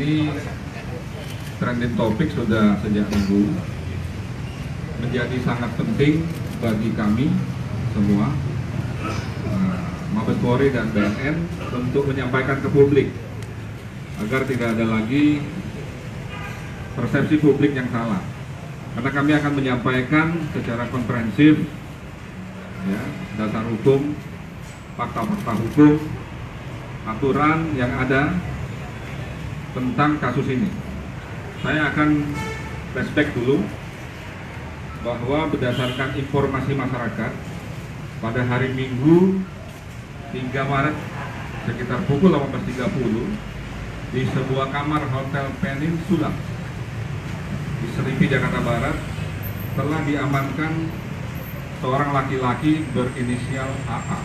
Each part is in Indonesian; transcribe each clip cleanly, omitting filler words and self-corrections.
ini trending topik sudah sejak minggu, menjadi sangat penting bagi kami semua, Mabes Polri dan BNN, untuk menyampaikan ke publik agar tidak ada lagi persepsi publik yang salah. Karena kami akan menyampaikan secara komprehensif ya, dasar hukum, fakta-fakta hukum, aturan yang ada tentang kasus ini. Saya akan flashback dulu bahwa berdasarkan informasi masyarakat pada hari Minggu 3 Maret sekitar pukul 18.30 di sebuah kamar Hotel Peninsula di Seripi, Jakarta Barat telah diamankan seorang laki-laki berinisial AA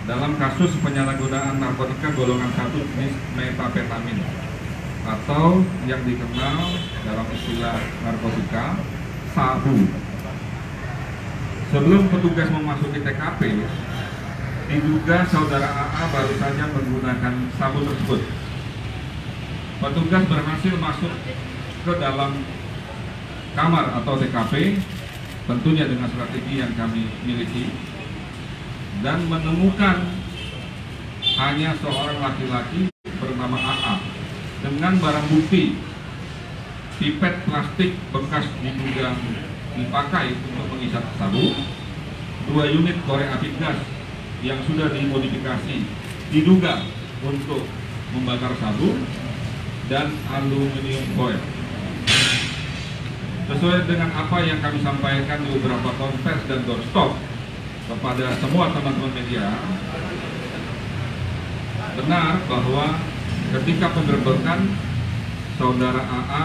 dalam kasus penyalahgunaan narkotika golongan 1 jenis metapetamin atau yang dikenal dalam istilah narkotika sabu. Sebelum petugas memasuki TKP, diduga saudara AA baru saja menggunakan sabu tersebut. Petugas berhasil masuk ke dalam kamar atau TKP, tentunya dengan strategi yang kami miliki, dan menemukan hanya seorang laki-laki bernama AA dengan barang bukti pipet plastik bekas diduga dipakai untuk mengisap sabu, 2 unit korek api gas yang sudah dimodifikasi diduga untuk membakar sabu, dan aluminium foil. Sesuai dengan apa yang kami sampaikan di beberapa konferensi dan doorstop kepada semua teman-teman media, benar bahwa ketika penggerbekan saudara AA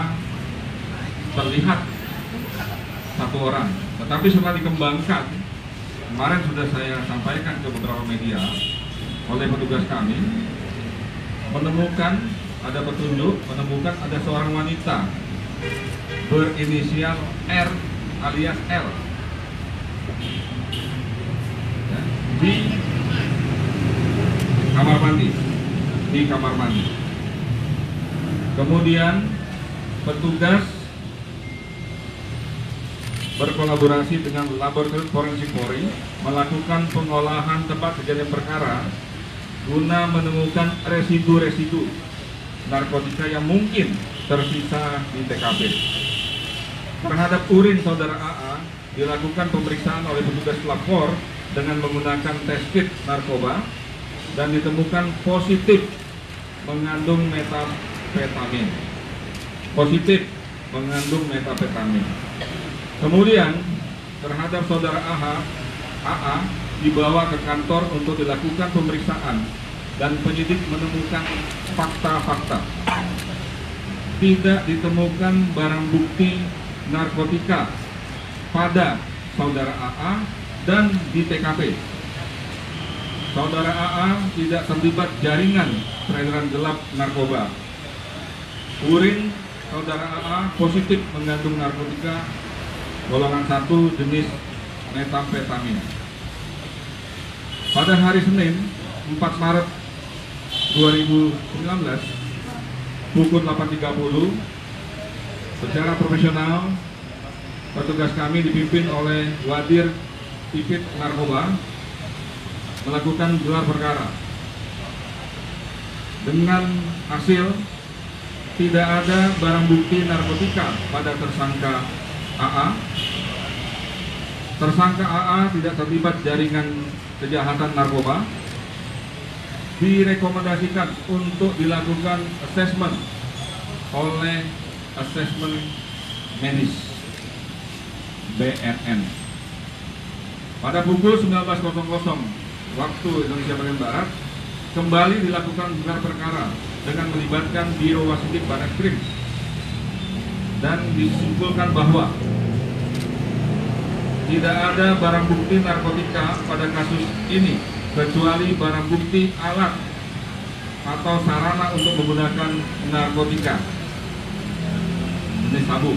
terlihat 1 orang, tetapi setelah dikembangkan, kemarin sudah saya sampaikan ke beberapa media oleh petugas kami, menemukan ada petunjuk, menemukan ada seorang wanita berinisial R alias L ya, di kamar mandi. Kemudian petugas berkolaborasi dengan laboratorium forensik Polri melakukan pengolahan tempat kejadian perkara guna menemukan residu-residu narkotika yang mungkin tersisa di TKP. Terhadap urin saudara AA dilakukan pemeriksaan oleh petugas lapor dengan menggunakan tes kit narkoba dan ditemukan positif mengandung metapetamin. Kemudian terhadap saudara AA dibawa ke kantor untuk dilakukan pemeriksaan dan penyidik menemukan fakta-fakta. Tidak ditemukan barang bukti narkotika pada saudara AA dan di TKP. Saudara AA tidak terlibat jaringan peredaran gelap narkoba. Urin saudara AA positif mengandung narkotika golongan 1 jenis metamfetamin. Pada hari Senin 4 Maret 2019 pukul 8.30 secara profesional petugas kami dipimpin oleh Wadir Pipit Narkoba melakukan gelar perkara dengan hasil tidak ada barang bukti narkotika pada tersangka AA. Tersangka AA tidak terlibat jaringan kejahatan narkoba. Direkomendasikan untuk dilakukan asesmen oleh asesmen medis BNN. Pada pukul 19.00 waktu Indonesia bagian Barat kembali dilakukan gelar perkara dengan melibatkan Biro Wasidik Barreskrim dan disimpulkan bahwa tidak ada barang bukti narkotika pada kasus ini kecuali barang bukti alat atau sarana untuk menggunakan narkotika jenis sabu,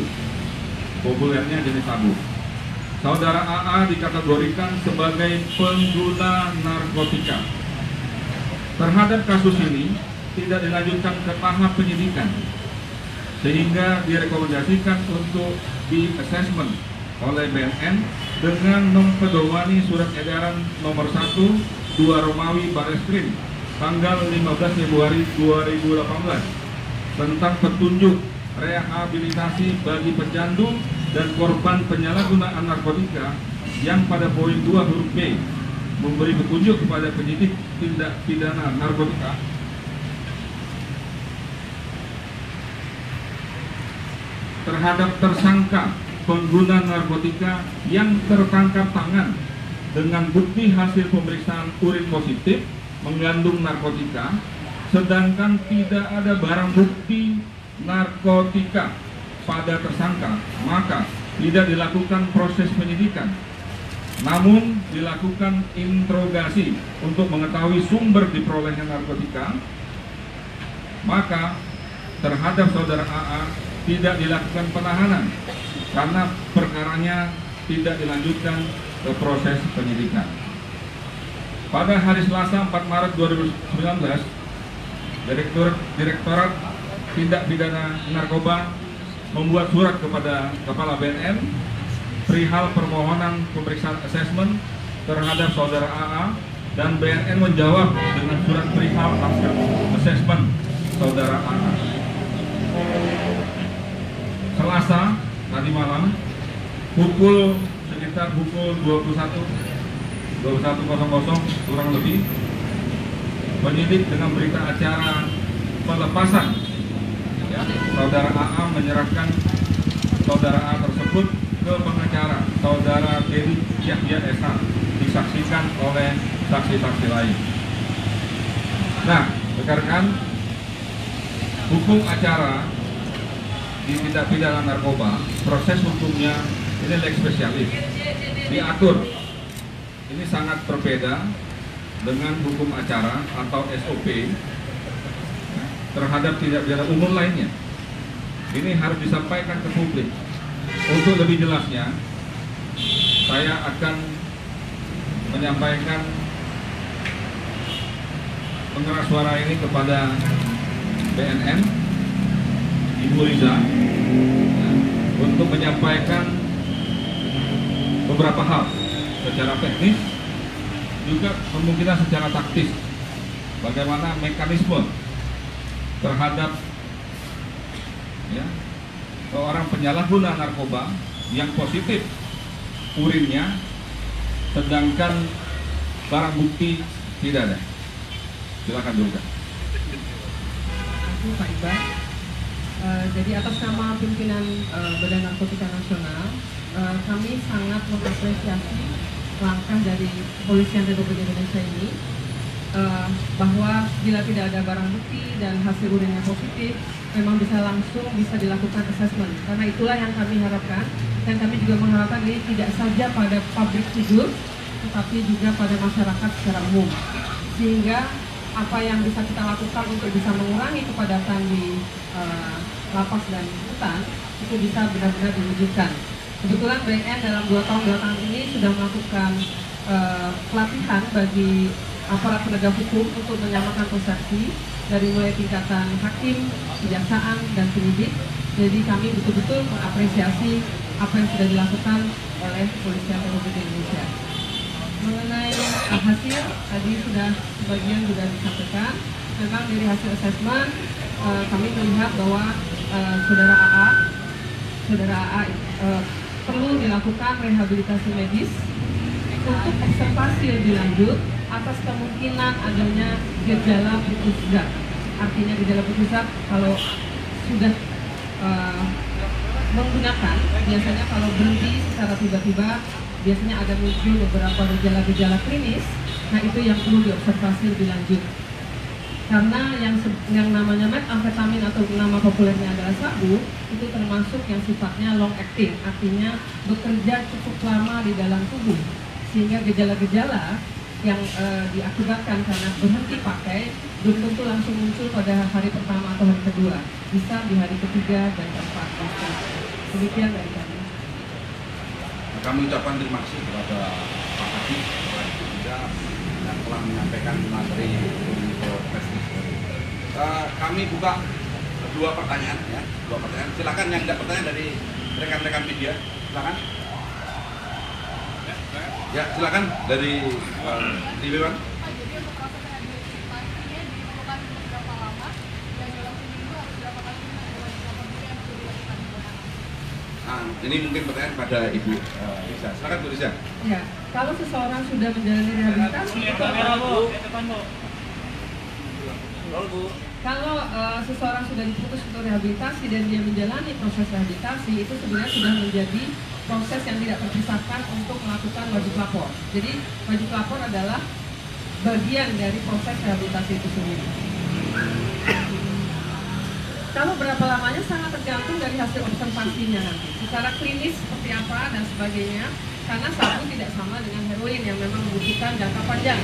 populernya jenis sabu. Saudara AA dikategorikan sebagai pengguna narkotika. Terhadap kasus ini tidak dilanjutkan ke tahap penyidikan, sehingga direkomendasikan untuk di-assessment oleh BNN dengan mempedomani surat edaran nomor 1 2 Romawi Bareskrim tanggal 15 Februari 2018 tentang petunjuk rehabilitasi bagi pecandu dan korban penyalahgunaan narkotika, yang pada poin 2 huruf B memberi petunjuk kepada penyidik tindak pidana narkotika terhadap tersangka pengguna narkotika yang tertangkap tangan dengan bukti hasil pemeriksaan urin positif mengandung narkotika, sedangkan tidak ada barang bukti narkotika pada tersangka, maka tidak dilakukan proses penyidikan, namun dilakukan interogasi untuk mengetahui sumber diperolehnya narkotika. Maka terhadap saudara AA tidak dilakukan penahanan karena perkaranya tidak dilanjutkan ke proses penyidikan. Pada hari Selasa 4 Maret 2019, Direktorat Tindak Pidana Narkoba membuat surat kepada Kepala BNN perihal permohonan pemeriksaan asesmen terhadap saudara AA, dan BNN menjawab dengan surat perihal hasil asesmen saudara AA. Selasa tadi malam sekitar pukul 21.00 kurang lebih, penyidik dengan berita acara pelepasan saudara AA menyerahkan saudara A tersebut ke pengacara saudara Dedi Yahya SH, disaksikan oleh saksi-saksi lain. Nah, rekan-rekan, hukum acara di tindak pidana narkoba, proses hukumnya ini lex specialis, diatur. Ini sangat berbeda dengan hukum acara atau SOP terhadap tindak pidana umum lainnya. Ini harus disampaikan ke publik. Untuk lebih jelasnya, saya akan menyampaikan pengeras suara ini kepada BNN, Ibu Riza, untuk menyampaikan beberapa hal secara teknis, juga kemungkinan secara taktis, bagaimana mekanisme terhadap seorang penyalahguna narkoba yang positif urinnya, sedangkan barang bukti tidak ada. Silakan dulu, Kak. Pak Iqbal. Jadi atas nama pimpinan Badan Narkotika Nasional, kami sangat mengapresiasi langkah dari Kepolisian Republik Indonesia ini, bahwa bila tidak ada barang bukti dan hasil urinnya positif, memang bisa dilakukan assessment. Karena itulah yang kami harapkan, dan kami juga mengharapkan ini tidak saja pada public figure, tetapi juga pada masyarakat secara umum, sehingga apa yang bisa kita lakukan untuk bisa mengurangi kepadatan di lapas dan hutan itu bisa benar-benar diwujudkan. Kebetulan BNN dalam 2 tahun belakangan ini sudah melakukan pelatihan bagi aparat penegak hukum untuk menyamakan persepsi dari mulai tingkatan hakim, kejaksaan, dan penyidik. Jadi kami betul-betul mengapresiasi apa yang sudah dilakukan oleh Kepolisian Republik Indonesia. Mengenai hasil, tadi sudah sebagian sudah disampaikan. Memang dari hasil asesmen kami melihat bahwa saudara AA perlu dilakukan rehabilitasi medis untuk observasi lebih lanjut atas kemungkinan adanya gejala putus zat. Artinya gejala putus zat kalau sudah menggunakan, biasanya kalau berhenti secara tiba-tiba, biasanya ada muncul beberapa gejala-gejala klinis. Nah, itu yang perlu diobservasi lebih lanjut. Karena yang namanya metamfetamin atau nama populernya adalah sabu, itu termasuk yang sifatnya long acting, artinya bekerja cukup lama di dalam tubuh, sehingga gejala-gejala yang diakibatkan karena berhenti pakai belum tentu langsung muncul pada hari pertama atau hari kedua, bisa di hari ketiga dan keempat. Demikian dari kami. Kami ucapkan terima kasih kepada Pak Haji juga yang telah menyampaikan materi untuk Kami buka dua pertanyaan ya, dua pertanyaan. Silakan yang ada pertanyaan dari rekan-rekan media, silakan. Ya, silakan dari Iwan. Pak, jadi untuk proses rehabilitasinya dilakukan berapa lama dan dalam seminggu harus berapa kali yang perlu dilakukan? Ini mungkin pertanyaan pada Ibu Risa. Silakan Bu Risa. Ya, kalau seseorang sudah menjalani rehabilitasi, kalau seseorang sudah diputus untuk rehabilitasi dan dia menjalani proses rehabilitasi, itu sebenarnya sudah menjadi proses yang tidak terpisahkan untuk melakukan wajib lapor. Jadi wajib lapor adalah bagian dari proses rehabilitasi itu sendiri. Kalau berapa lamanya sangat tergantung dari hasil observasinya nanti. Secara klinis seperti apa dan sebagainya, karena sabu tidak sama dengan heroin yang memang membutuhkan jangka panjang.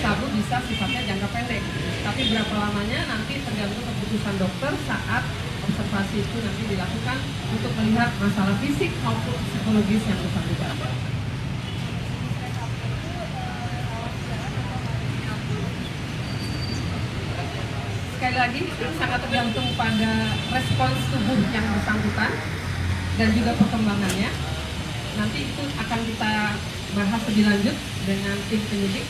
Sabu bisa sifatnya jangka pendek, tapi berapa lamanya nanti tergantung keputusan dokter saat observasi itu nanti dilakukan untuk melihat masalah fisik maupun psikologis yang bersangkutan. Sekali lagi itu sangat tergantung pada respons tubuh yang bersangkutan dan juga perkembangannya. Nanti itu akan kita bahas lebih lanjut dengan tim penyidik.